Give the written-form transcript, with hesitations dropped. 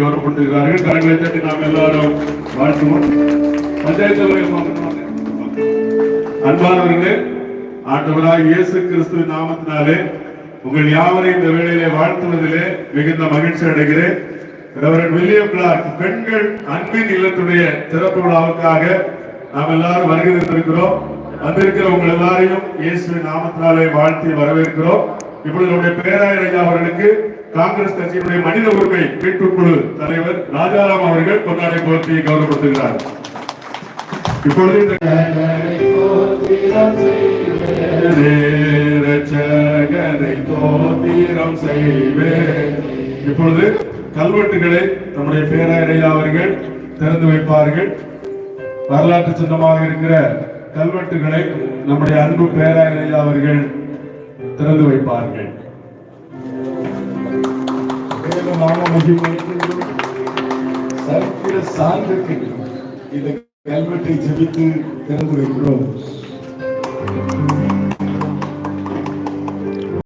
கௌரவப்படுத்துகிறார்கள். கரங்களை தட்டி நாம் எல்லாரும் வாழ்த்துவோம். பஞ்சாயத்து அன்பானவர்களே, ஆண்டவராக இயேசு கிறிஸ்துவின் நாமத்தினாலே உங்கள் யாவரையும் இந்த வேளையிலே வாழ்த்துவதிலே மிகுந்த மகிழ்ச்சி அடைகிறேன். ரெவரண்ட் வில்லியம் கிளார்க் பெண்கள் அன்பின் இல்லத்துடைய சிறப்பு விழாவுக்காக நாம் எல்லாரும் வருகை தந்திருக்கிறோம். வந்திருக்கிற உங்கள் எல்லாரையும் இயேசுவின் நாமத்தினாலே வாழ்த்தி வரவேற்கிறோம். இப்பொழுது நம்முடைய பேராயர் ஐயா அவர்களுக்கு காங்கிரஸ் கட்சியினுடைய மனித உரிமை மீட்பு குழு தலைவர் ராஜாராம் அவர்கள் கொண்டாடை போர்த்தி கௌரவப்படுத்துகிறார். இப்பொழுது இப்பொழுது கல்வெட்டுகளை நம்முடைய பேராயர் ஐயா அவர்கள் திறந்து வைப்பார்கள். வரலாற்று சின்னமாக இருக்கிற கல்வெட்டுகளை நம்முடைய அன்பு பேராயர் ஐயா அவர்கள் திறந்து வைப்பார்கள். சான்றுக்கு இந்த கல்வெட்டை ஜெபித்து திறந்து வைக்கிறோம்.